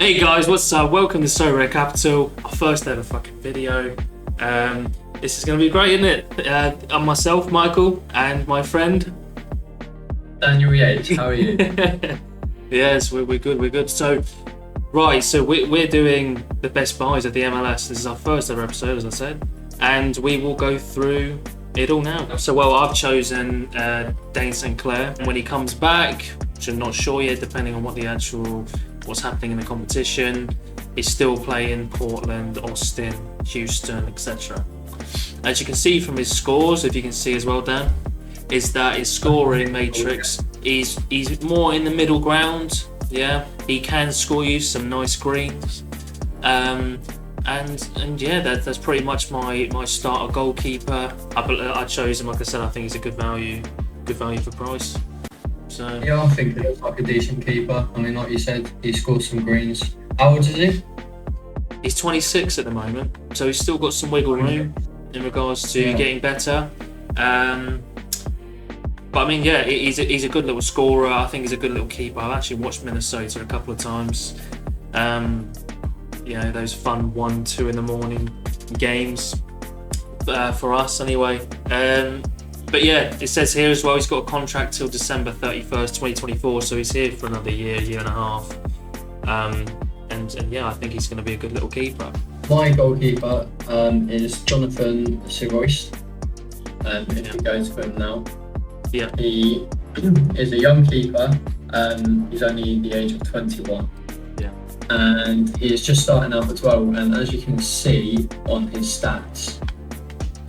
Hey guys, what's up? Welcome to Sorare Capital, our first ever fucking video. This is going to be great, isn't it? I'm myself, Michael, and my friend Daniel Yates, how are you? Yes, we're good. So we're doing the best buys of the MLS. This is our first ever episode, as I said, and we will go through it all now. So, I've chosen Dane St. Clair. When he comes back, which I'm not sure yet, depending on what's happening in the competition. He's still playing Portland, Austin, Houston, etc. As you can see from his scores, if you can see as well, Dan, is that his scoring matrix he's more in the middle ground. Yeah, he can score you some nice greens, and yeah, that's pretty much my starter goalkeeper. I chose him, like I said. I think he's a good value for price. So Yeah, I think he looks like a decent keeper. I mean, like you said, he scored some greens. How old is he? he's 26 at the moment, so he's still got some wiggle room in regards to getting better. But I mean, yeah, he's a good little scorer. I think he's a good little keeper. I've actually watched Minnesota a couple of times. Those fun 1-2 in the morning games for us anyway. But yeah, it says here as well, he's got a contract till December 31st, 2024, so he's here for another year and a half. And yeah, I think he's going to be a good little keeper. My goalkeeper is Jonathan Sirois. If you go to him now. Yeah. He is a young keeper. He's only the age of 21. Yeah. And he is just starting out as well. And as you can see on his stats,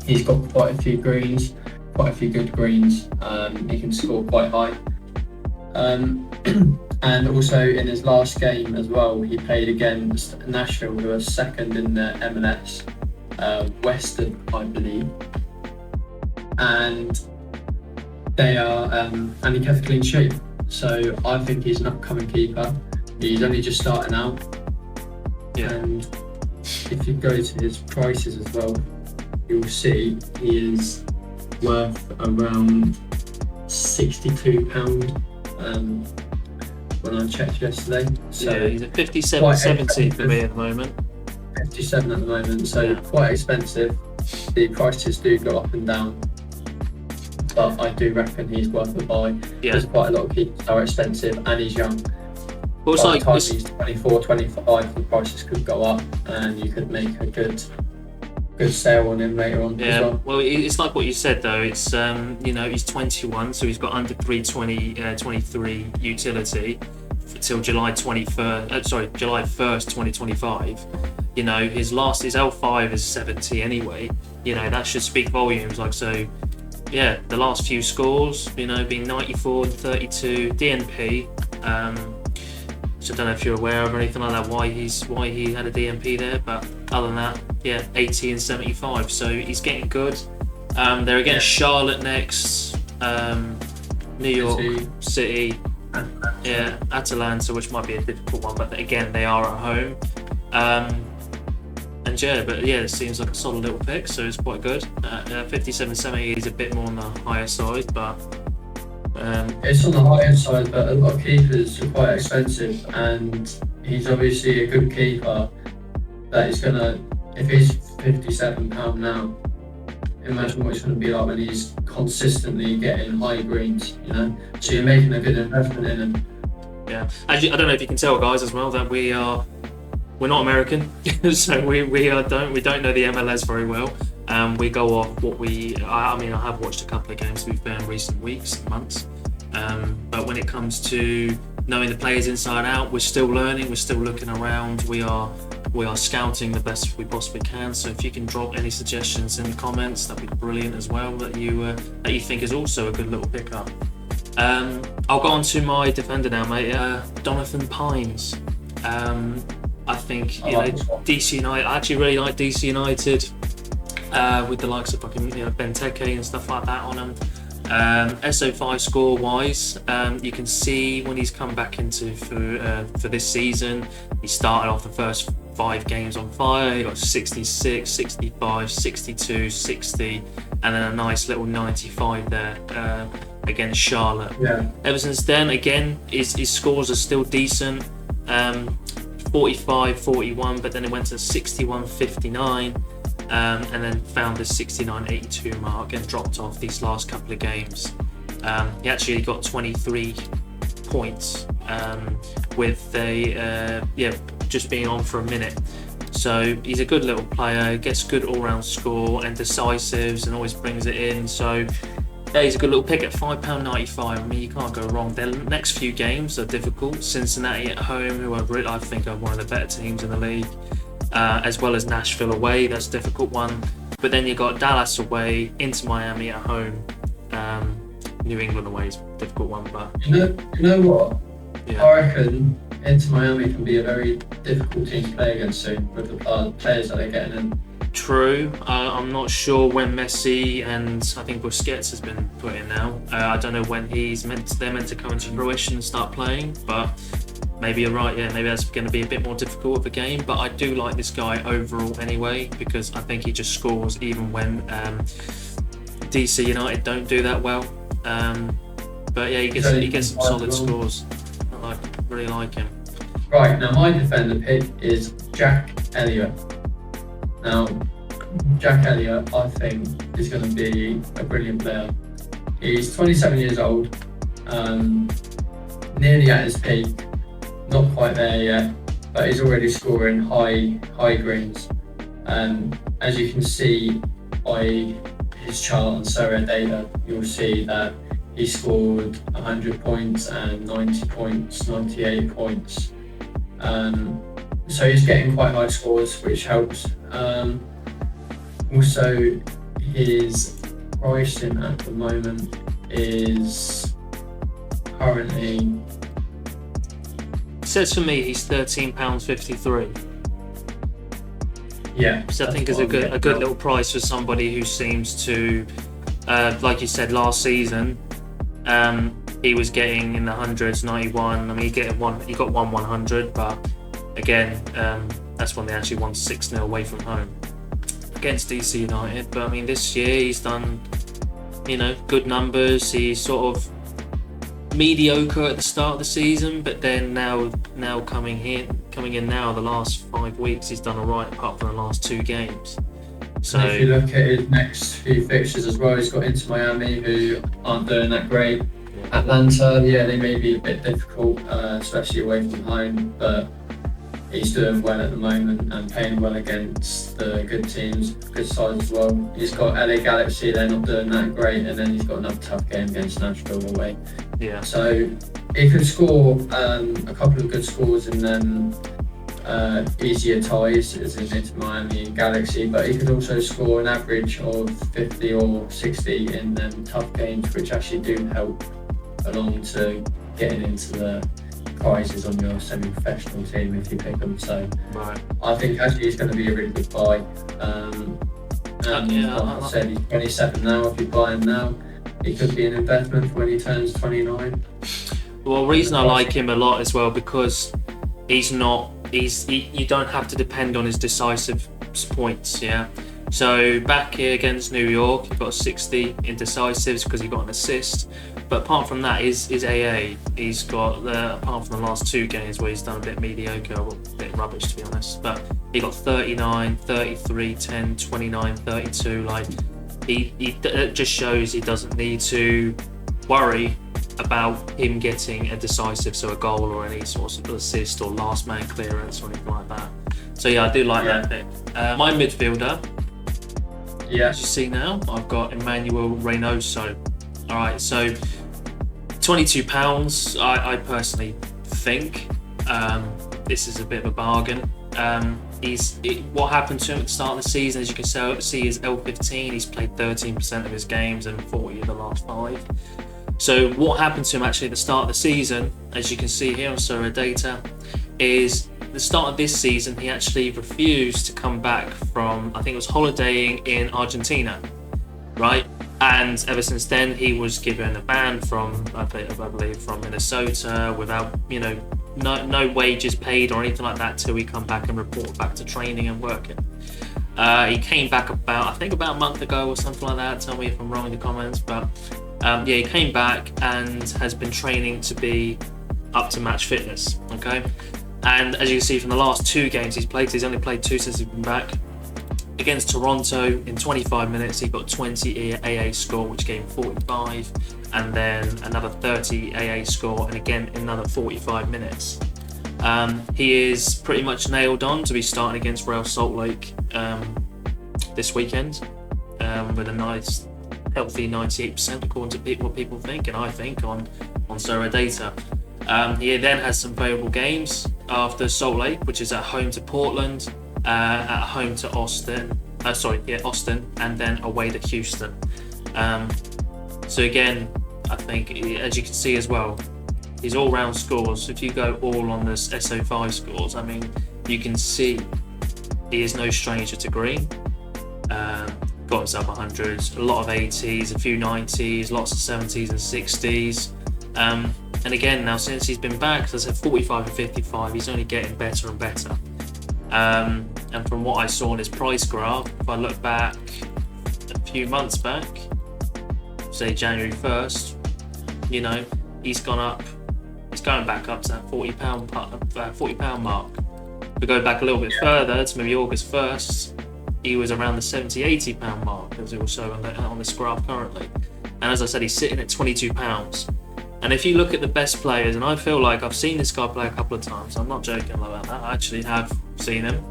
he's got quite a few good greens. He can score quite high. And also in his last game as well, he played against Nashville, who are second in the MLS, Western, I believe. And they are, and he kept a clean sheet. So I think he's an upcoming keeper. He's only just starting out. Yeah. And if you go to his prices as well, you'll see he is worth around £62 when I checked yesterday. So yeah, he's at 57.70 for me at the moment. 57 at the moment, so quite expensive. The prices do go up and down, but I do reckon he's worth a buy. Yeah. There's quite a lot of keepers that are expensive, and he's young. Well, By the time he's 24, 25, the prices could go up, and you could make a good sale on him later on as well. Well, it's like what you said though. It's he's 21, so he's got under 23 utility till July 1st, 2025. His L5 is 70 anyway. That should speak volumes. The last few scores, being 94 and 32 DNP. So I don't know if you're aware of or anything like that, why he had a DMP there, but other than that, 80 and 75. So he's getting good. They're against Charlotte next, New York City, Atalanta, which might be a difficult one, but again, they are at home. It seems like a solid little pick, so it's quite good. 57.70 is a bit more on the higher side, but it's on the higher side, but a lot of keepers are quite expensive, and he's obviously a good keeper. That is gonna, if he's £57 now, imagine what it's going to be like when he's consistently getting high greens. So you're making a good investment in him. Yeah, I don't know if you can tell, guys, as well, that we're not American, so we don't know the MLS very well. We go off what I have watched a couple of games, to be fair, in recent weeks and months. But when it comes to knowing the players inside out, we're still learning, we're still looking around, we are scouting the best we possibly can. So if you can drop any suggestions in the comments, that'd be brilliant as well, that you think is also a good little pickup. I'll go on to my defender now, mate. Jonathan Pines. I think DC United. I actually really like DC United. With the likes of fucking Benteke and stuff like that on him. SO5 score wise, you can see when he's come back into for this season, he started off the first 5 games on fire. He got 66, 65, 62, 60, and then a nice little 95 there against Charlotte. Yeah. Ever since then, again, his scores are still decent. 45, 41, but then it went to 61, 59, and then found the 69, 82 mark and dropped off these last couple of games. He actually got 23 points with just being on for a minute. So he's a good little player, gets good all-round score and decisives and always brings it in. So yeah, he's a good little pick at £5.95. I mean, you can't go wrong. Their next few games are difficult. Cincinnati at home, who I think are one of the better teams in the league, as well as Nashville away. That's a difficult one. But then you've got Dallas away, into Miami at home, New England away is a difficult one. But you know what? Yeah. I reckon Inter Miami can be a very difficult team to play against soon with the players that they're getting in. True. I'm not sure when Messi and I think Busquets has been put in now. I don't know when they're meant to come into fruition and start playing, but maybe you're right. Yeah, maybe that's going to be a bit more difficult of a game. But I do like this guy overall anyway, because I think he just scores even when DC United don't do that well. But yeah, he gets some solid scores. I really like him. Right, now my defender pick is Jack Elliott. Now, Jack Elliott, I think, is going to be a brilliant player. He's 27 years old, nearly at his peak, not quite there yet, but he's already scoring high greens. As you can see by his chart on Sorare data, you'll see that he scored 100 points and 90 points, 98 points. So he's getting quite high scores, which helps. Also, his pricing at the moment is currently... It says for me he's £13.53. Yeah. So I think is a good little price for somebody who seems to, like you said last season, he was getting in the hundreds, 91. I mean, he got one 100, but again, that's when they actually won 6-0 away from home against DC United. But I mean, this year he's done, good numbers. He's sort of mediocre at the start of the season, but then now coming in now, the last 5 weeks he's done alright, apart from the last 2 games. So if you look at his next few fixtures as well, he's got Inter Miami, who aren't doing that great. Atlanta, yeah, they may be a bit difficult, especially away from home, but he's doing well at the moment and playing well against the good teams, good sides as well. He's got LA Galaxy, they're not doing that great, and then he's got another tough game against Nashville away. Yeah. So he could score a couple of good scores in them easier ties, as in Inter Miami and Galaxy, but he could also score an average of 50 or 60 in them tough games, which actually do help along to getting into the prizes on your semi-professional team if you pick them. So right. I think actually he's going to be a really good buy. Like I said, he's 27 now. If you buy him now, he could be an investment for when he turns 29. Well, the reason I like him a lot as well, because you don't have to depend on his decisive points, yeah. So back here against New York, he got 60 in decisives because he got an assist. But apart from that, his AA, he's got, apart from the last 2 games where he's done a bit mediocre, or a bit rubbish to be honest, but he got 39, 33, 10, 29, 32. Like, it just shows he doesn't need to worry about him getting a decisive, so a goal or any sort of assist or last man clearance or anything like that. So yeah, I do like that pick. My midfielder, as you see now, I've got Emmanuel Reynoso. All right, so £22. I personally think this is a bit of a bargain. What happened to him at the start of the season, as you can see, is L15. He's played 13% of his games and 40 of the last 5. So what happened to him actually at the start of the season, as you can see here on Sorare data, is the start of this season he actually refused to come back from, I think it was holidaying in Argentina, right? And ever since then he was given a ban from, I believe, from Minnesota without, no wages paid or anything like that till he come back and report back to training and working. He came back about a month ago or something like that. Tell me if I'm wrong in the comments, but he came back and has been training to be up to match fitness. Okay, And as you can see from the last 2 games he's played, he's only played 2 since he's been back. Against Toronto, in 25 minutes, he got 20 AA score, which gave him 45, and then another 30 AA score, and again another 45 minutes. He is pretty much nailed on to be starting against Real Salt Lake this weekend, with a nice, healthy 98% according to what people think, and I think on Sorare data. He then has some favourable games after Salt Lake, which is at home to Portland, at home to Austin, and then away to Houston. So again, I think, as you can see as well, his all-round scores, if you go all on this SO5 scores, I mean, you can see he is no stranger to green. Got himself 100s, a lot of 80s, a few 90s, lots of 70s and 60s. And again, now since he's been back, as I said, 45 and 55, he's only getting better and better. And from what I saw in his price graph, if I look back a few months back, say January 1st, you know, he's gone up, he's going back up to that £40 mark. If we go back a little bit further to maybe August 1st, he was around the £70-80 mark, as it will show on this graph currently. And as I said, he's sitting at £22. And if you look at the best players, and I feel like I've seen this guy play a couple of times, I'm not joking about that, I actually have seen him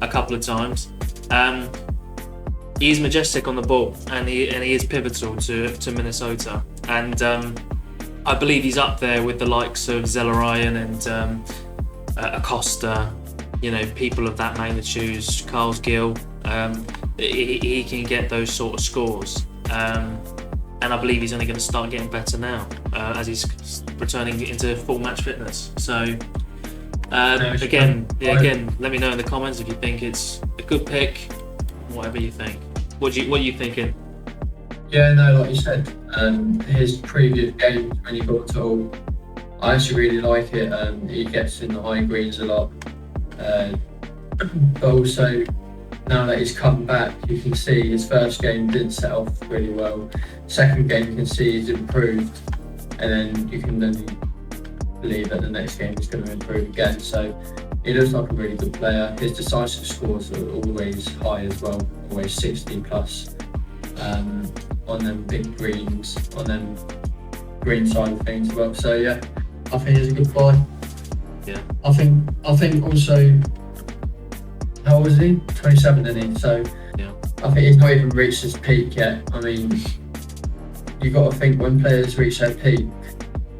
a couple of times. He's majestic on the ball, and he is pivotal to Minnesota. And I believe he's up there with the likes of Zelarayan and Acosta, you know, people of that magnitude, Carl's Gill. He can get those sort of scores. And I believe he's only going to start getting better now as he's returning into full match fitness. So again, let me know in the comments if you think it's a good pick, whatever you think. What are you thinking? Yeah, no, like you said, his previous games when he got tall, I actually really like it. He gets in the high greens a lot, but also now that he's come back, you can see his first game didn't set off really well. Second game, you can see he's improved, and then you can then believe that the next game he's going to improve again. So he looks like a really good player. His decisive scores are always high as well, always 60 plus on them big greens, on them green side of things as well. So yeah, I think he's a good buy. Yeah. I think also, how old is he? 27, isn't he? So yeah. I think he's not even reached his peak yet. I mean, you got to think when players reach their peak,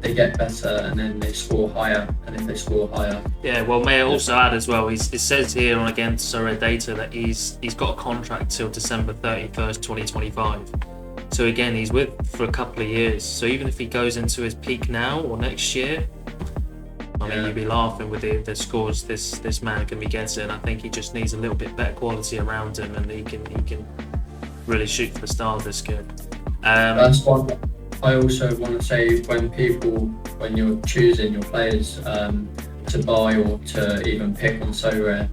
they get better and then they score higher. And if they score higher, yeah. Well, may I also add as well, it says here on again Sorare data that he's got a contract till December 31st, 2025. So again, he's with for a couple of years. So even if he goes into his peak now or next year, I mean, you'd be laughing with the scores this man can be getting. I think he just needs a little bit better quality around him, and he can really shoot for the stars. This kid. That's one. I also want to say when you're choosing your players to buy or to even pick on Sorare,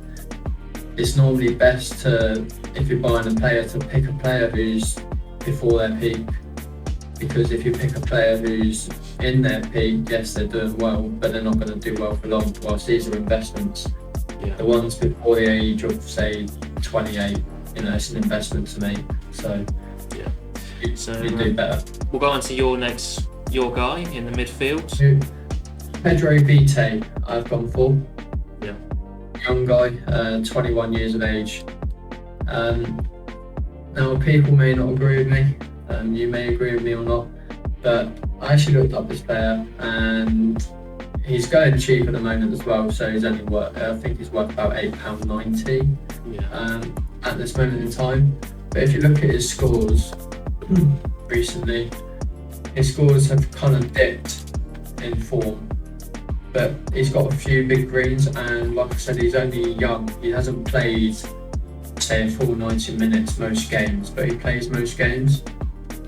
it's normally best to, if you're buying a player, to pick a player who's before their peak. Because if you pick a player who's in their peak, yes, they're doing well, but they're not going to do well for long. Whilst these are investments, the ones before the age of say 28, you know, it's an investment to make. So yeah, you do better. We'll go on to your guy in the midfield. Pedro Vite, I've gone for. Yeah, young guy, 21 years of age. Now people may not agree with me. You may agree with me or not, but I actually looked up this player and he's going cheap at the moment as well. So he's only I think he's worth about £8.90 at this moment in time. But if you look at his scores recently, his scores have kind of dipped in form. But he's got a few big greens, and like I said, he's only young. He hasn't played, say, a full 90 minutes most games, but he plays most games.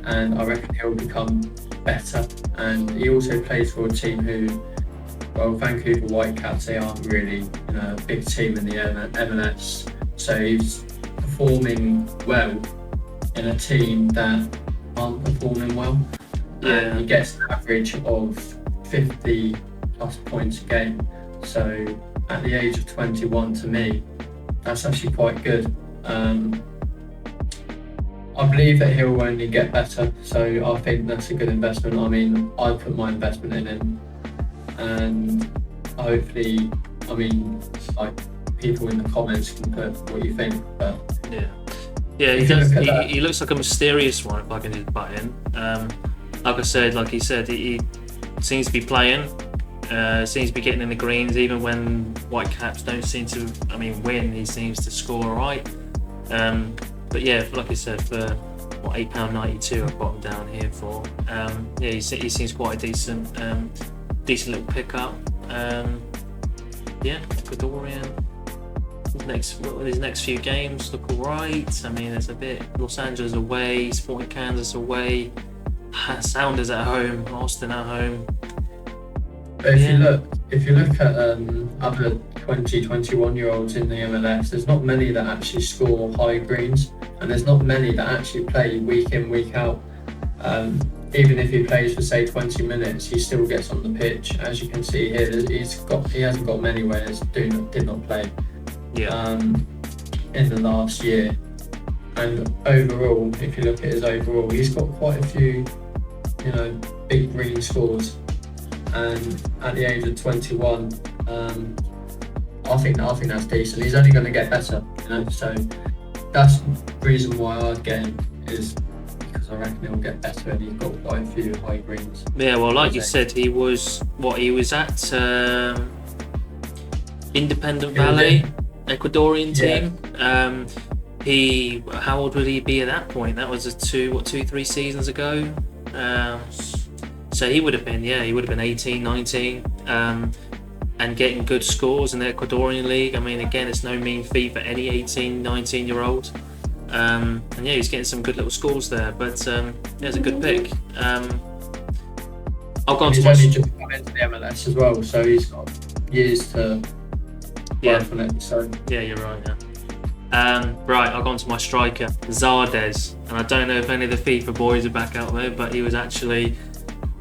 And I reckon he'll become better. And he also plays for a team who, well, Vancouver Whitecaps, they aren't really, you know, a big team in the MLS. So he's performing well in a team that aren't performing well. Yeah. And he gets an average of 50 plus points a game. So at the age of 21, to me, that's actually quite good. I believe that he'll only get better, so I think that's a good investment. I mean, I put my investment in him, and hopefully, I mean, like, people in the comments can put what you think. But yeah, he looks like a mysterious one, if I can just butt in. Like I said, like he said, he seems to be playing. Seems to be getting in the greens, even when Whitecaps don't seem to, win. He seems to score all right. But yeah, like I said, for what, £8.92, I've got him down here for. He seems quite a decent little pickup. Ecuadorian. His next few games look all right. I mean, there's a bit Los Angeles away, Sporting Kansas away, Sounders at home, Austin at home. But if you look at other 20, 21-year-olds in the MLS, there's not many that actually score high greens, and there's not many that actually play week in, week out. Even if he plays for, say, 20 minutes, he still gets on the pitch. As you can see here, he hasn't got many where he did not play in the last year. And overall, if you look at his overall, he's got quite a few, big green scores. And at the age of 21, I think that's decent. He's only going to get better, So that's the reason why I'd get him, is because I reckon he'll get better, and he's got quite a few high greens. Yeah, well, like you said, he was at Independent Valle, Ecuadorian team. How old would he be at that point? That was 2-3 seasons ago. So he would have been 18, 19, and getting good scores in the Ecuadorian league. I mean, again, it's no mean feat for any 18, 19-year-old. And he's getting some good little scores there. But it's a good pick. I'll go on he's to only just come into the MLS as well, so he's got years to work on it. So yeah, you're right. Yeah. Right, I'll go on to my striker, Zardes. And I don't know if any of the FIFA boys are back out there, but he was actually.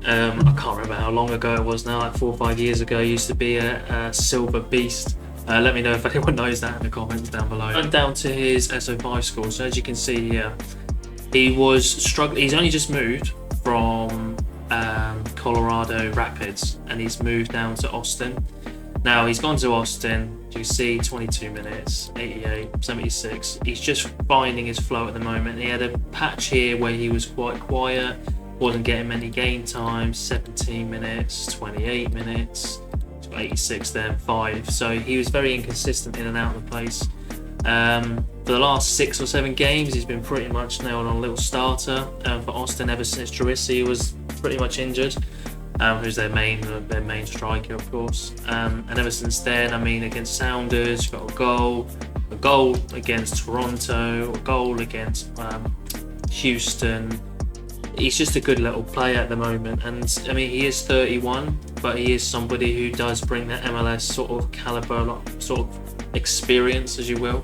I can't remember how long ago it was now, like 4 or 5 years ago. He used to be a silver beast. Let me know if anyone knows that in the comments down below. And down to his SO5 score. So as you can see here, he was struggling. He's only just moved from Colorado Rapids, and he's moved down to Austin. Now he's gone to Austin. You see 22 minutes, 88, 76. He's just finding his flow at the moment. He had a patch here where he was quite quiet. Wasn't getting many game times, 17 minutes, 28 minutes, 86 then, 5. So he was very inconsistent in and out of the place. For the last 6 or 7 games, he's been pretty much now on a little starter for Austin ever since Jarisi was pretty much injured, who's their main striker, of course. And ever since then, against Sounders, got a goal against Toronto, a goal against Houston. He's just a good little player at the moment, and he is 31, but he is somebody who does bring that MLS sort of caliber, sort of experience, as you will.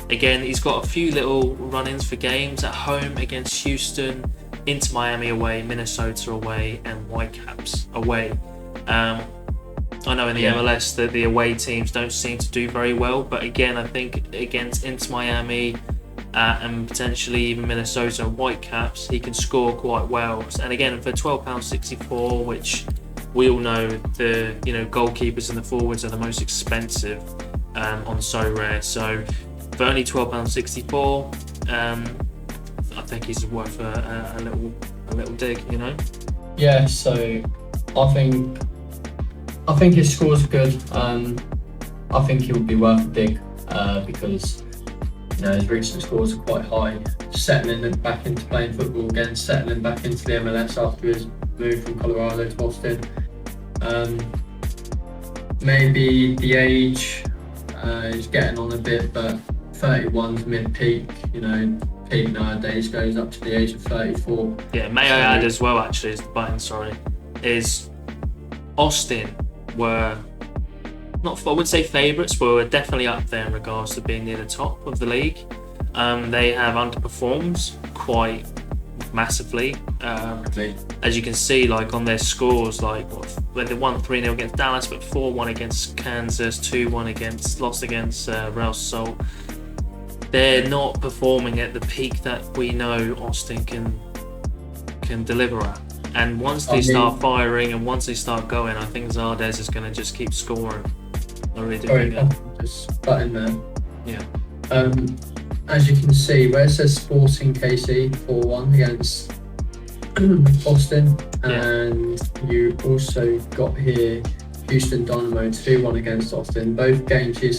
Again, he's got a few little run-ins for games at home against Houston, Inter Miami away, Minnesota away, and Whitecaps away. I know in the MLS that the away teams don't seem to do very well, but again, I think against Inter Miami, and potentially even Minnesota and Whitecaps, he can score quite well. And again, for £12.64, which we all know the goalkeepers and the forwards are the most expensive on Sorare. So for only £12.64, I think he's worth a little dig. Yeah. So I think his scores are good. I think he would be worth a dig because. His recent scores are quite high. Settling back into playing football again, settling back into the MLS after his move from Colorado to Austin. Maybe the age is getting on a bit, but 31's mid-peak. Peak nowadays goes up to the age of 34. Yeah, may I add as well, actually, is Austin were. I wouldn't say favourites, but we're definitely up there in regards to being near the top of the league. They have underperformed quite massively. As you can see, like on their scores, like when they won 3-0 against Dallas, but 4-1 against Kansas, 2-1 lost against Real Salt. They're not performing at the peak that we know Austin can deliver at. And once they start firing and once they start going, I think Zardes is going to just keep scoring. I really do think that. Just butt in there. Yeah. As you can see, where it says Sporting KC 4-1 against Austin, and you also got here Houston Dynamo 2-1 against Austin. Both games he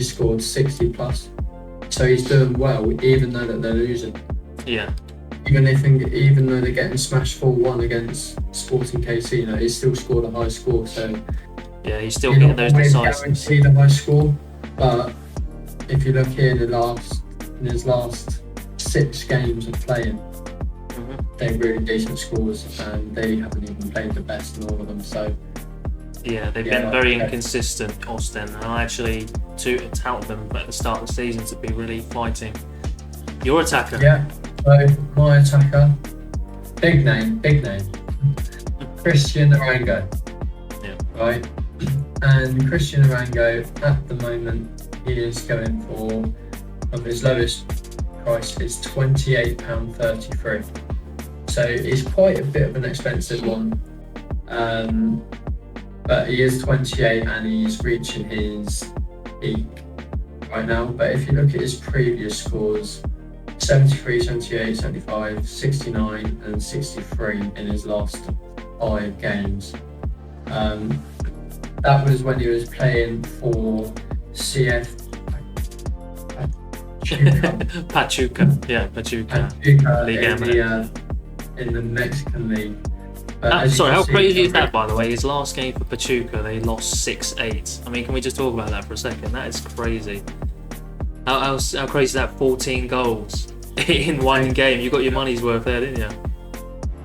scored 60 plus. So he's doing well, even though that they're losing. Yeah. Even though they're getting smashed 4-1 against Sporting KC, he's still scored a high score. So yeah, he's still getting those decisive. Guaranteed a high score, but if you look here, in his last 6 games of playing, they're really decent scores, and they haven't even played the best in all of them. So yeah, they've been very inconsistent, Austin, and I actually tout them at the start of the season to be really fighting. Your attacker? Yeah, so my attacker, big name, Christian Arango. Yeah. Right, and Christian Arango at the moment he is going for, of his lowest price is £28.33. So it's quite a bit of an expensive one. But he is 28 and he's reaching his peak right now. But if you look at his previous scores, 73, 78, 75, 69 and 63 in his last 5 games. That was when he was playing for CF Pachuca. In the Mexican league. How crazy is that, by the way? His last game for Pachuca, they lost 6-8. I mean, can we just talk about that for a second? That is crazy. How crazy is that? 14 goals in one game. You got your money's worth there, didn't you?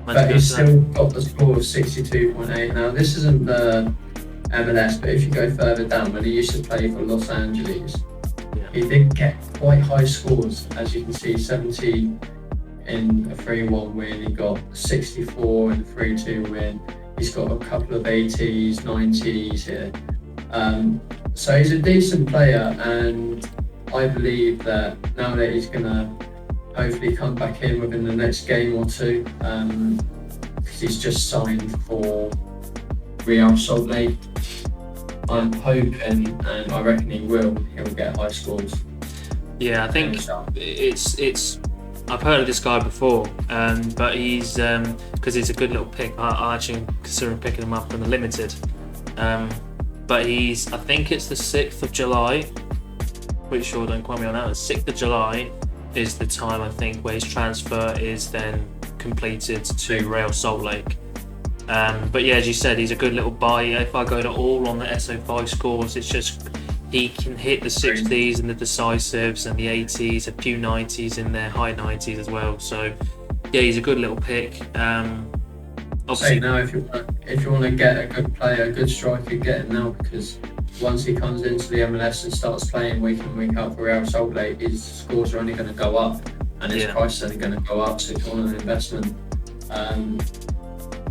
But he's still got the score of 62.8. Now, this isn't the MLS, but if you go further down, when he used to play for Los Angeles, he did get quite high scores. As you can see, 70 in a 3-1 win, he got 64 in a 3-2 win. He's got a couple of 80s, 90s here. So he's a decent player, and I believe that now that he's going to hopefully come back in within the next game or two, because he's just signed for Real Salt Lake. I'm hoping, and I reckon he'll get high scores. Yeah, I think it's I've heard of this guy before, but he's because he's a good little pick. I actually consider picking him up in the limited. But I think it's the 6th of July. Pretty sure, don't quote me on that. The 6th of July is the time, I think, where his transfer is then completed to Real Salt Lake. But yeah, as you said, he's a good little buy. If I go to all on the SO5 scores, it's just he can hit the 60s and the decisives and the 80s, a few 90s in there, high 90s as well. So yeah, he's a good little pick. Obviously, now if you want to get a good player, a good striker, get him now, because once he comes into the MLS and starts playing week in, week out for Real Salt Lake, his scores are only going to go up and his price is only going to go up. So if you want an investment,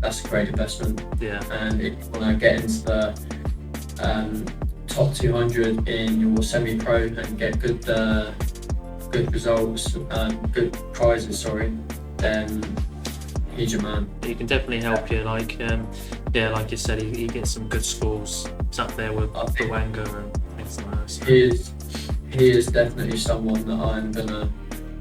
that's a great investment. Yeah. And if you want to get into the top 200 in your semi-pro and get good results, good prizes, then he's your man. He can definitely help you. Like you said, he gets some good scores. He's up there with Wanga and things like that. So. He is definitely someone that I'm gonna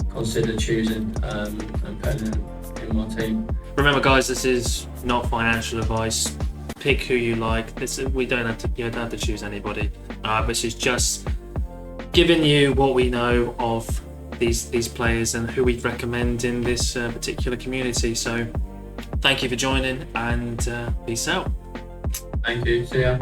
consider choosing and putting in my team. Remember, guys, this is not financial advice. Pick who you like. You don't have to choose anybody. This is just giving you what we know of these players and who we'd recommend in this particular community. So thank you for joining, and peace out. Thank you. See ya.